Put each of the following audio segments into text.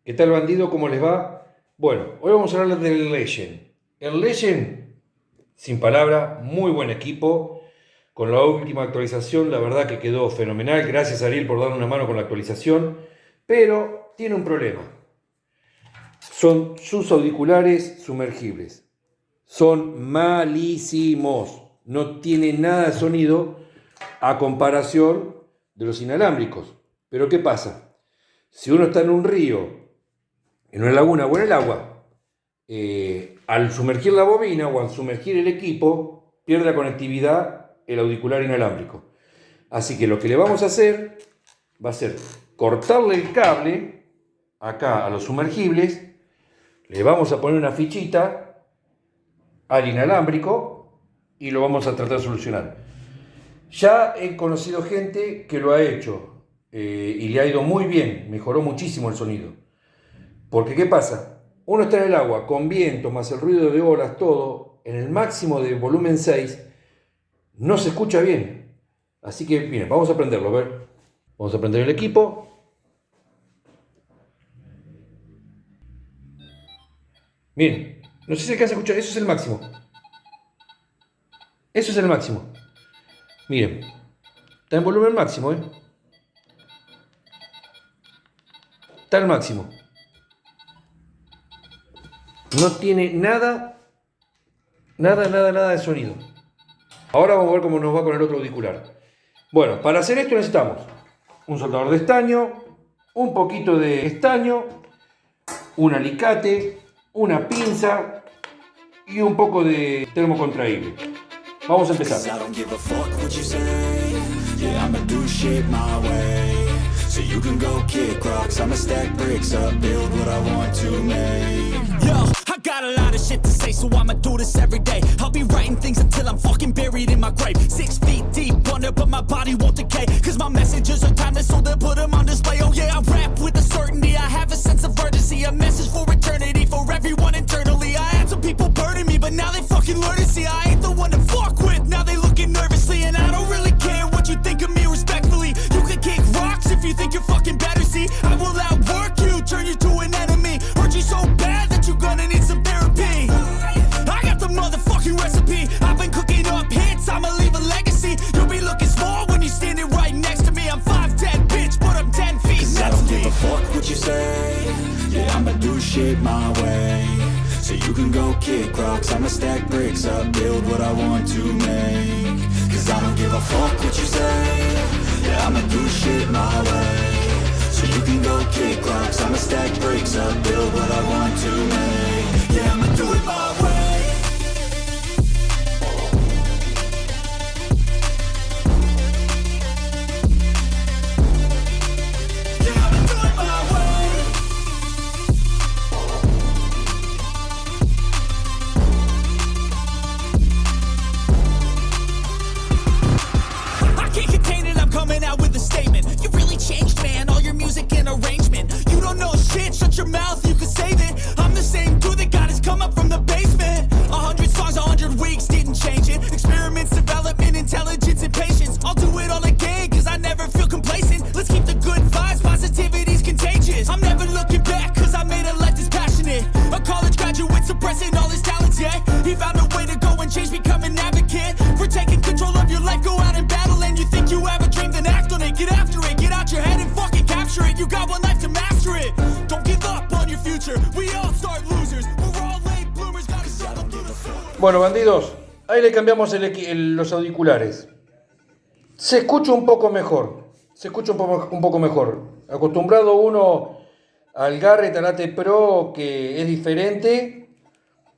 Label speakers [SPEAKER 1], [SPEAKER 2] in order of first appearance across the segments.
[SPEAKER 1] ¿Qué tal, bandido? ¿Cómo les va? Bueno, hoy vamos a hablar del Legend. El Legend, sin palabra, muy buen equipo. Con la última actualización, la verdad que quedó fenomenal. Gracias, Ariel, por darme una mano con la actualización. Pero tiene un problema. Son sus auriculares sumergibles. Son malísimos. No tiene nada de sonido a comparación de los inalámbricos. Pero ¿qué pasa? Si uno está en un río, en una laguna o en el agua, al sumergir la bobina o al sumergir el equipo, pierde la conectividad el auricular inalámbrico. Así que lo que le vamos a hacer va a ser cortarle el cable acá a los sumergibles, le vamos a poner una fichita al inalámbrico y lo vamos a tratar de solucionar. Ya he conocido gente que lo ha hecho y le ha ido muy bien, mejoró muchísimo el sonido. Porque ¿qué pasa? Uno está en el agua con viento más el ruido de olas, todo en el máximo de volumen 6, no se escucha bien. Así que, miren, vamos a prenderlo, a ver. Vamos a prender el equipo. Miren, no sé si alcanza a escuchar, eso es el máximo. Eso es el máximo. Miren, está en volumen máximo, ¿eh? Está al máximo. No tiene nada de sonido. Ahora vamos a ver cómo nos va con el otro auricular. Bueno, para hacer esto necesitamos un soldador de estaño, un poquito de estaño, un alicate, una pinza y un poco de termocontraíble. Vamos a empezar. So you can go kick rocks, I'ma stack bricks up, build what I want to make. Yo, I got a lot of shit to say, so I'ma do this every day. I'll be writing things until I'm fucking buried in my grave. 6 feet deep under, but my body won't decay. Cause my messages are timeless, so they'll put them on display. Oh yeah, I rap with a certainty, I have a sense of urgency. A message for eternity, for everyone internally. I had some people burning me, but now they fucking learn to see I ain't the one to fuck with. Now they looking nervously, and I don't really care what you think of me respectfully. You can kick rocks if you think you're fucking better, see I will outwork you, turn you to an enemy. Hurt you so bad that you're gonna need some therapy. I got the motherfucking recipe, I've been cooking up hits, I'ma leave a legacy. You'll be looking small when you're standing right next to me. I'm 5'10", bitch, but I'm 10 feet. Cause I don't give a fuck what you say. Yeah, I'ma do shit my way. So you can go kick rocks, I'ma stack bricks up, build what I want to make. Cause I don't give a fuck what you say. Yeah, I'ma do shit my way. So you can go kick rocks, I'ma stack bricks up, build what I want to make. Yeah, I'ma do it my way. Yeah, I'ma do it my way. I can't contain it, I'm coming out with a statement. You really changed, man, all your music and arrangement. You don't know shit, shut your mouth, you can save it. I'm the same dude that got his come up from the basement. 100 songs, 100 weeks, didn't change it. Experiments, development, intelligence, and patience. I'll do it all again, cause I never feel complacent. Let's keep the good vibes, positivity's contagious. I'm never looking back, cause I made a life that's passionate. A college graduate suppressing all his talents, yeah. He found a way to go and change, become an advocate. For taking control of your life, go out and battle. And you think you have a dream, then act on it. Get after it, get out your head and fucking capture it. You got one life to master it. Don't give up on your future. We all start losers. We're all late bloomers. Gotta struggle through the sewer. Bueno, bandidos, ahí le cambiamos los auriculares. Se escucha un poco mejor. Se escucha un poco mejor. Acostumbrado uno al Garrett, al AT Pro, que es diferente,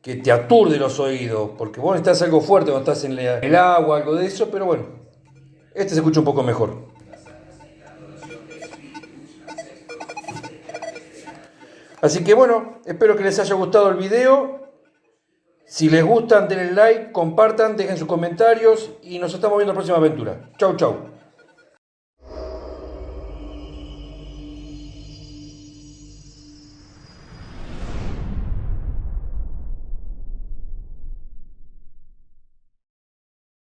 [SPEAKER 1] que te aturde los oídos, porque vos necesitas algo fuerte cuando estás en el agua, algo de eso, pero bueno, este se escucha un poco mejor. Así que bueno, espero que les haya gustado el video. Si les gustan, denle like, compartan, dejen sus comentarios y nos estamos viendo en la próxima aventura. Chau, chau.